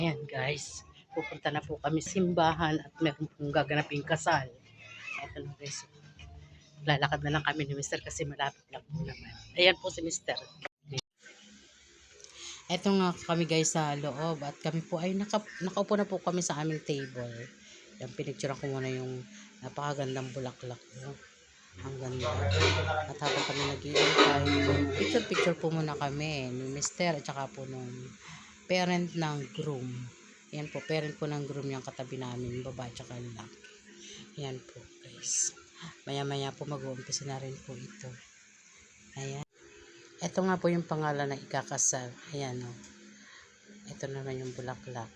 Ayan guys, pupunta na po kami sa simbahan at meron pong gaganaping kasal. Ito na guys, lalakad na lang kami ni Mr. kasi malapit lang po naman. Ayan po si Mr. Ito nga kami guys sa loob at kami po ay nakaupo na po kami sa aming table. Yan, pinicturean ko muna yung napakagandang bulaklak. No? Ang ganda. At habang kami nag-iintay, picture po muna kami ni Mr. at saka po nung parent ng groom. Yan po, parent po ng groom yung katabi namin, babae at saka lalaki. Yan po guys. Maya maya po mag-uumpisa na rin po ito. Ayan. Ito nga po yung pangalan na ikakasal. Ayan o. Ito naman yung bulaklak.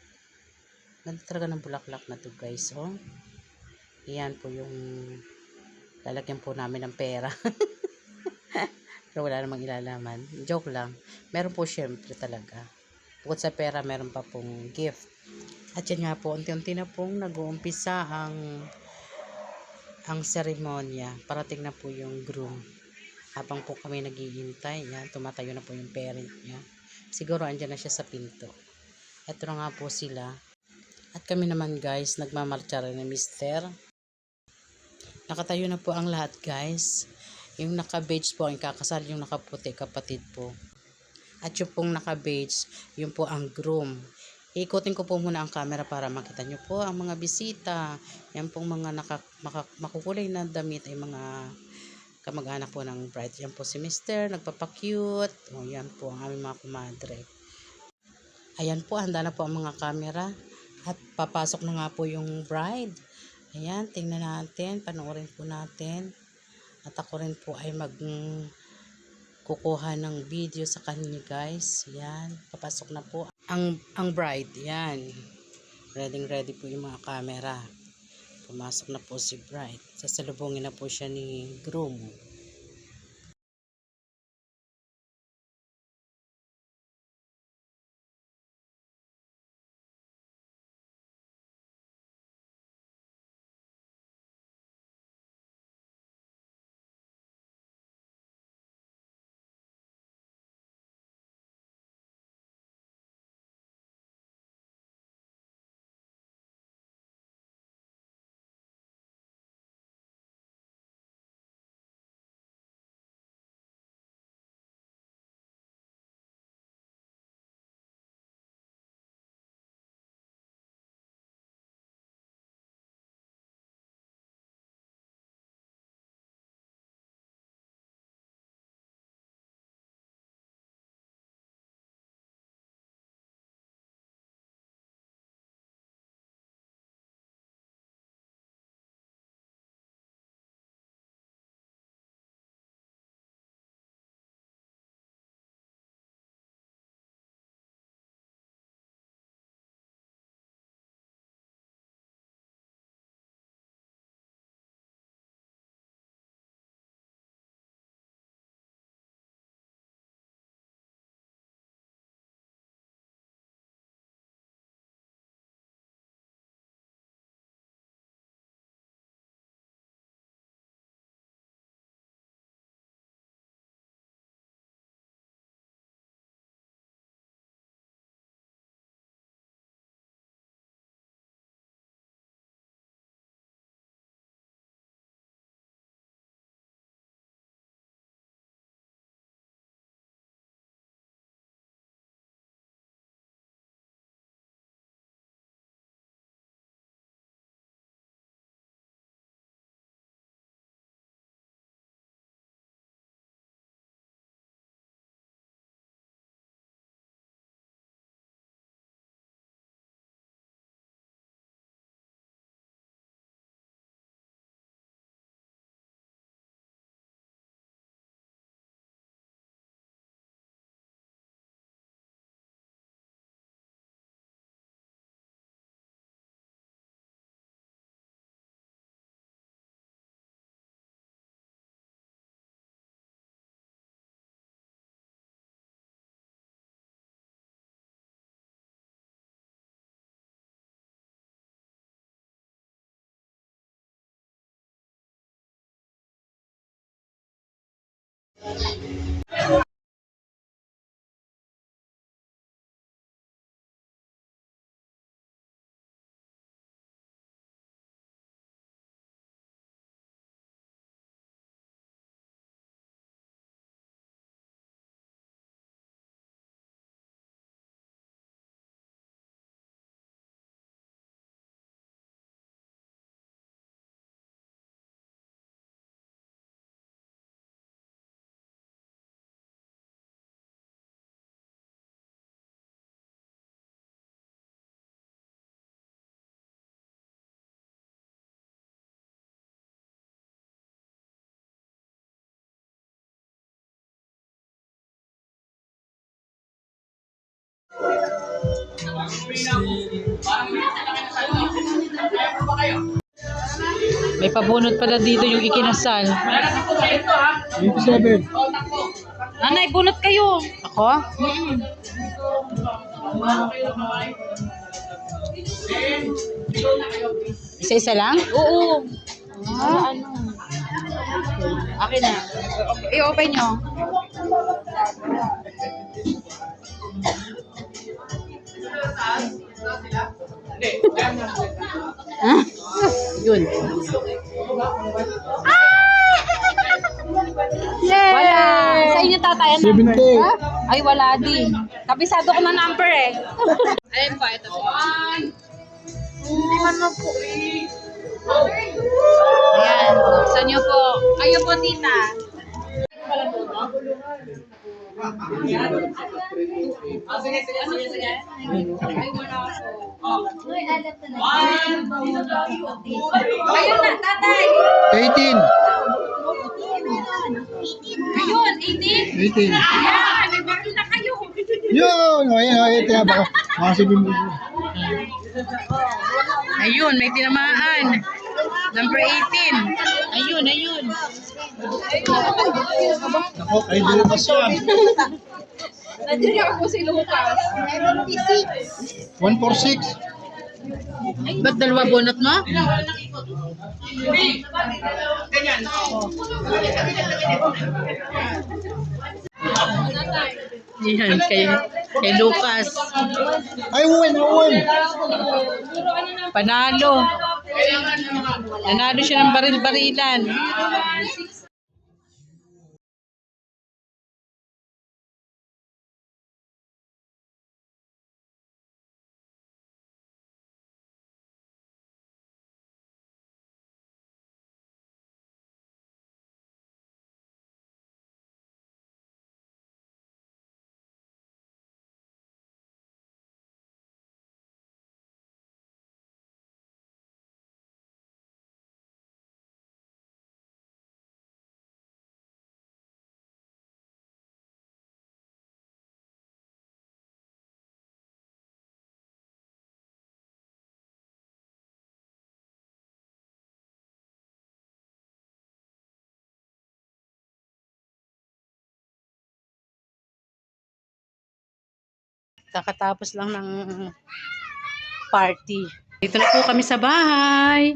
Ganda talaga ng bulaklak na to guys. Oh. Ayan po yung lalagyan po namin ng pera. Pero wala namang ilalaman. Joke lang. Meron po syempre talaga. Bukod sa pera, meron pa pong gift. At yan nga po, unti-unti na pong nag-uumpisa ang seremonya. Parating na po yung groom. Habang po kami naghihintay, yan, tumatayo na po yung parent niya. Siguro andyan na siya sa pinto. Ito na nga po sila. At kami naman guys, nagmamarcha rin ni Mr. Nakatayo na po ang lahat guys. Yung naka-beige po ang kakasal, yung nakaputi kapatid po. At yung pong naka-beige, yung po ang groom. Ikutin ko po muna ang camera para makita nyo po ang mga bisita. Yan pong mga makukulay na damit ay mga kamag-anak po ng bride. Yan po si Mr. Nagpapakyut. O yan po ang aming mga kumadre. Ayan po, handa na po ang mga camera. At papasok na nga po yung bride. Ayan, tingnan natin. Panoorin po natin. At ako rin po ay kukuha ng video sa kanya guys. Yan, papasok na po ang bride. Yan, ready po yung mga camera. Pumasok na po si bride. Sasalubungin na po siya ni groom. May pabunot pala dito yung ikinasal. 27. Nanay, bunot kayo. Ako? Isa-isa lang? Oo. Ah, Ano? akin na. I-open nyo. Ha? Yun. Wala. Sa inyo tatay, ang number? 70. Ay, wala din. Kabisado ko na number eh. Ayun po, ito po. Hindi man mo po eh. Ayan, buksan nyo po. Kayo po, tita. Sige. Ay, wala po. Ayun na, tatay. 18. Ayun, 18. 18. Ayan, may baki na kayo. Yun! Ayun, tinabaka. Mga 7 mo. Ayun, may tinamaan. Number 18. Ayun. Ako, kay Lucas yan. Nandiyan ako si Lucas. 146. Ba't dalawa bunot mo? Yan, kay Lucas. Ay, win. Panalo. Nanalo siya ng baril-barilan. Kakatapos lang ng party. Dito na po kami sa bahay.